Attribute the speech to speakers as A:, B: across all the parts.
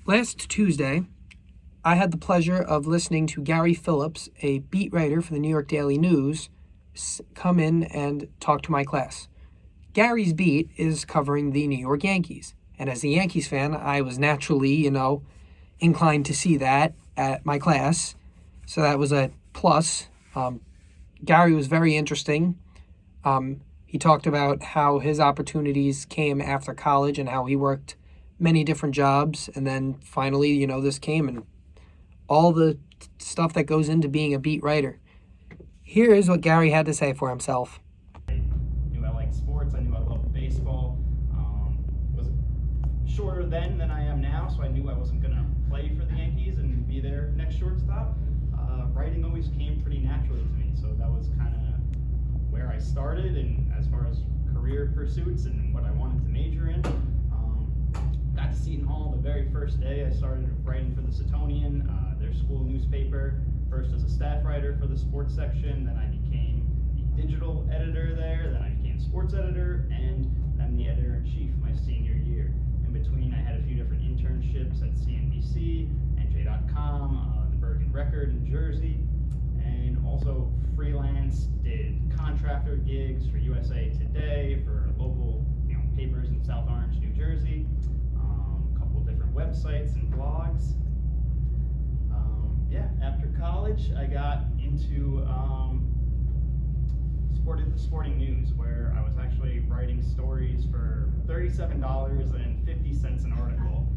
A: Last Tuesday, I had the pleasure of listening to Gary Phillips, a beat writer for the New York Daily News, come in and talk to my class. Gary's beat is covering the New York Yankees, and as a Yankees fan, I was naturally, inclined to see that at my class, so that was a plus. Gary was very interesting. He talked about how his opportunities came after college and how he worked many different jobs, and then finally, this came, and all the stuff that goes into being a beat writer. Here is what Gary had to say for himself.
B: I knew I liked sports. I knew I loved baseball. Was shorter then than I am now, so I knew I wasn't going to play for the Yankees and be their next shortstop. Writing always came pretty naturally to me, so that was kind of where I started, and as far as career pursuits and what I wanted to major in. Got to Seton Hall the very first day. I started writing for the Setonian, their school newspaper, first as a staff writer for the sports section, then I became the digital editor there, then I became sports editor, and then the editor-in-chief my senior year. In between, I had a few different internships at CNBC, NJ.com, the Bergen Record in Jersey, and also freelance, did contractor gigs for USA Today, for local papers in South Orange, New Jersey, a couple of different websites and blogs. After college, I got into sporting news, where I was actually writing stories for $37.50 an article,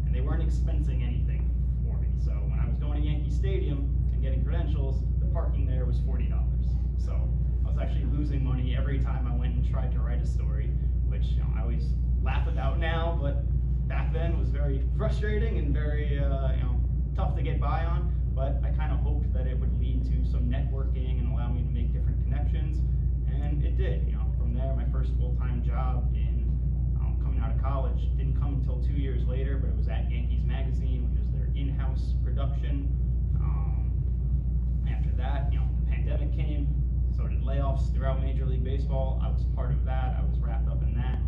B: and they weren't expensing anything for me. So when I was going to Yankee Stadium and getting credentials, the parking there was $40. So I was actually losing money every time I went and tried to write a story, which I always laugh about now, but back then was very frustrating and very tough to get by on. But I kind of hoped that it would lead to some networking and allow me to make different connections, and it did. From there, my first full-time job in coming out of college didn't come until 2 years later, but it was at Yankees Magazine, which is their in-house production. After that, the pandemic came, so did layoffs throughout Major League Baseball. I was part of that. I was wrapped up in that.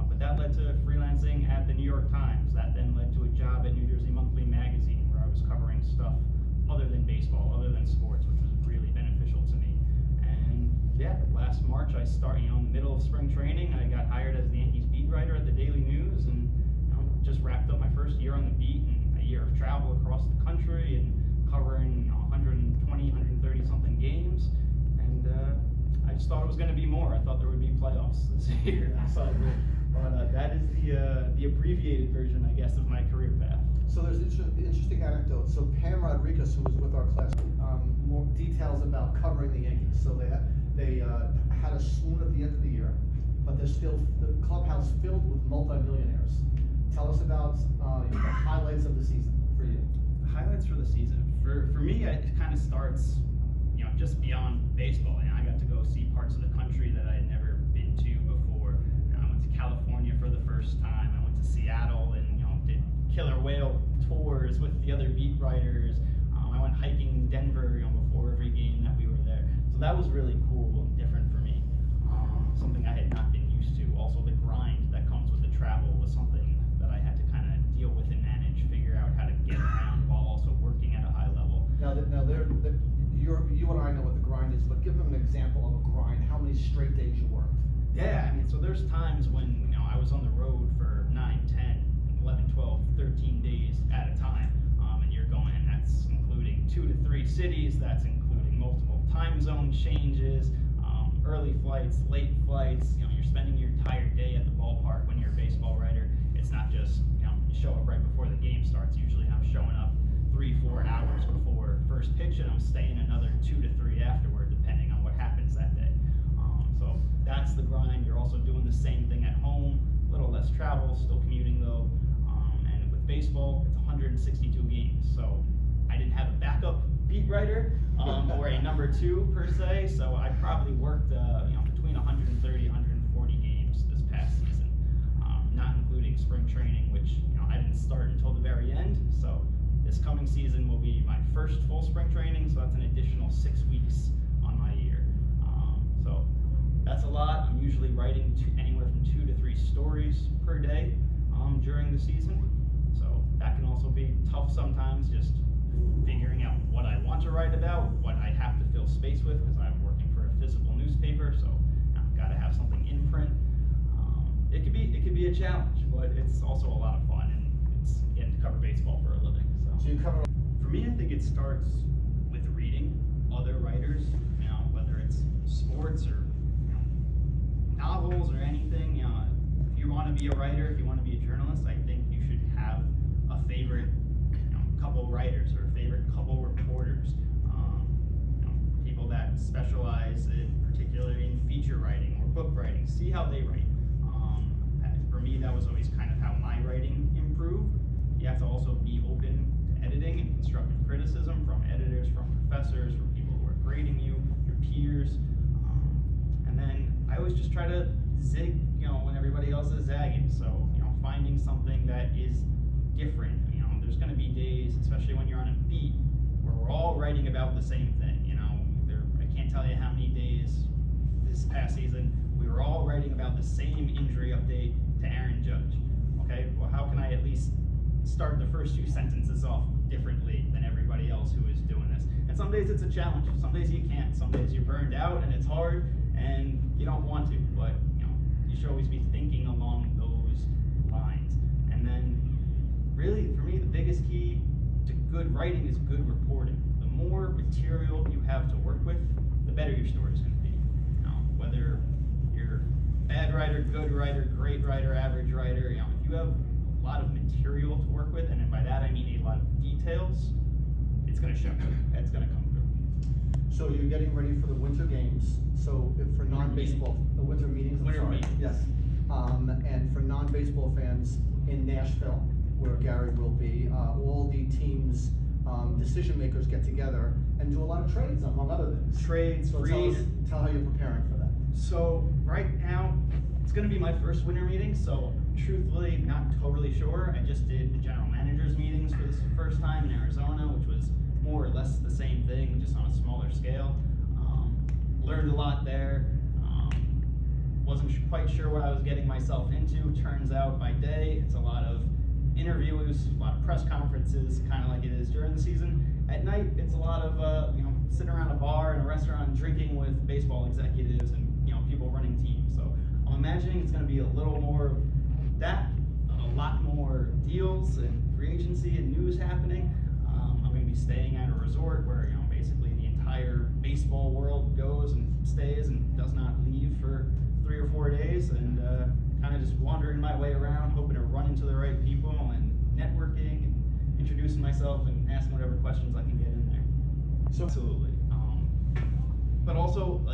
B: But that led to freelancing at the New York Times. That then led to a job at New Jersey Monthly Magazine, where I was covering stuff other than baseball, other than sports, which was really beneficial to me. And last March I started, in the middle of spring training, I got hired as the Yankees beat writer at the Daily News, and just wrapped up my first year on the beat, and a year of travel across the country and covering 120, 130 something games. And I just thought it was going to be more. I thought there would be playoffs this year. But that is the abbreviated version, I guess, of my career path.
C: So there's an interesting anecdote. So Pam Rodriguez, who was with our class, more details about covering the Yankees. So they had a swoon at the end of the year, but there's still the clubhouse filled with multimillionaires. Tell us about the highlights of the season for you.
B: The highlights for the season. For me, it kind of starts, just beyond baseball. I got to go see parts of the country that I had never been to before. I went to California for the first time. I went to Seattle and did killer whale tours with the other beat writers. I went hiking in Denver, before every game that we were there. So that was really cool and different for me. Something I had not been used to. Also, the grind that comes with the travel was something that I had to kind of deal with and manage, figure out how to get around while also working at a high level.
C: You and I know what the grind is, but give them an example of a grind. How many straight days you worked?
B: So there's times when I was on the road for 9, 10, 11, 12, 13 days at a time, and you're going, and that's including 2 to 3 cities, that's including multiple time zone changes, early flights, late flights. You're spending your entire day at the ballpark when you're a baseball writer. It's not just you show up right before the game starts. Usually I'm showing up 3-4 hours before first pitch, and I'm staying another 2 to 3 afterward, depending on what happens that day. So that's the grind. You're also doing the same thing at home, a little less travel, still commuting though. And with baseball, it's 162 games. So I didn't have a backup beat writer or a number 2 per se. So I probably worked between 130, 140 games this past season, not including spring training, which I didn't start until the very end. So this coming season will be my first full spring training, so that's an additional 6 weeks on my year. So that's a lot. I'm usually writing anywhere from 2 to 3 stories per day during the season. So also be tough sometimes, just figuring out what I want to write about, what I have to fill space with, because I'm working for a physical newspaper, so I've got to have something in print. It could be a challenge, but it's also a lot of fun, and it's getting to cover baseball for a living.
C: So you cover.
B: For me, I think it starts with reading other writers, whether it's sports or novels or anything. If you want to be a writer, if you want to be a journalist, I think you should have a favorite couple writers or a favorite couple reporters, people that specialize particularly in feature writing or book writing. See how they write. For me, that was always kind of how my writing improved. You have to also be open to editing and constructive criticism from editors, from professors, from people who are grading you, your peers. And then I always just try to zig, when everybody else is zagging. So, finding something that is different. There's going to be days, especially when you're on a beat, where we're all writing about the same thing. I can't tell you how many days this past season we were all writing about the same injury update to Aaron Judge. Okay, well, how can I at least start the first few sentences off differently than everybody else who is doing this? And some days it's a challenge. Some days you can't. Some days you're burned out and it's hard and you don't want to. But you should always be thinking along those lines. And then, really, for me, the biggest key to good writing is good reporting. The more material you have to work with, the better your story is going to be. Whether you're bad writer, good writer, great writer, average writer, if you have a lot of material to work with, and by that I mean a lot of details, it's going to show. It's going to come through.
C: So you're getting ready for the winter games. So if for non-baseball, the winter meetings.
B: Winter meetings.
C: Yes. And for non-baseball fans in Nashville, where Gary will be, all the teams, decision makers get together and do a lot of trades, among other things.
B: Trades,
C: So tell how you're preparing for that.
B: So right now, it's going to be my first winter meeting, so truthfully, not totally sure. I just did the general managers meetings for the first time in Arizona, which was more or less the same thing, just on a smaller scale. Learned a lot there. Wasn't quite sure what I was getting myself into. Turns out by day, it's a lot of interviews, a lot of press conferences, kind of like it is during the season. At night, it's a lot of sitting around a bar in a restaurant drinking with baseball executives and people running teams. So I'm imagining it's going to be a little more of that, a lot more deals and free agency and news happening. I'm going to be staying at a resort where basically the entire baseball world goes and stays and does not leave for 3 or 4 days, and kind of just wandering my way around, hoping to run into the right people and networking and introducing myself and asking whatever questions I can get in there. So absolutely. But also,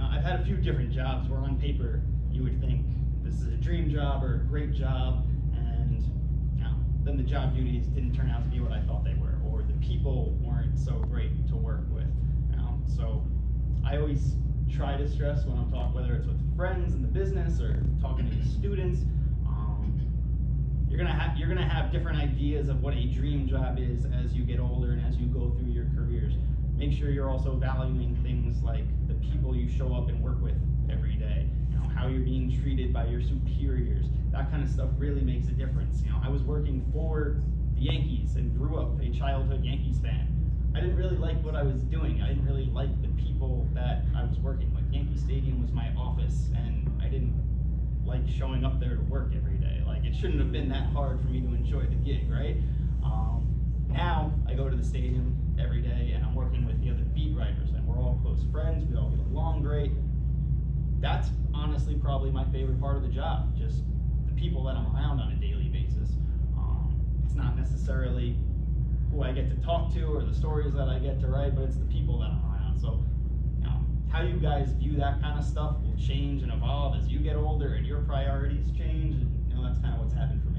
B: I've had a few different jobs where on paper you would think this is a dream job or a great job, and then the job duties didn't turn out to be what I thought they were, or the people weren't so great to work with. So I always try to stress when I'm talking, whether it's with friends in the business or talking to students, you're gonna have different ideas of what a dream job is as you get older and as you go through your careers. Make sure you're also valuing things like the people you show up and work with every day. How you're being treated by your superiors. That kind of stuff really makes a difference. I was working for the Yankees and grew up a childhood Yankees fan. I didn't really like what I was doing. I didn't really like the people that I was working with. Yankee Stadium was my office, and I didn't like showing up there to work every day. It shouldn't have been that hard for me to enjoy the gig, right? Now I go to the stadium every day, and I'm working with the other beat writers, and we're all close friends. We all get along great. That's honestly probably my favorite part of the job, just the people that I'm around on a daily basis. It's not necessarily who I get to talk to or the stories that I get to write, but it's the people that I'm around. So, how you guys view that kind of stuff will change and evolve as you get older and your priorities change, and that's kind of what's happened for me.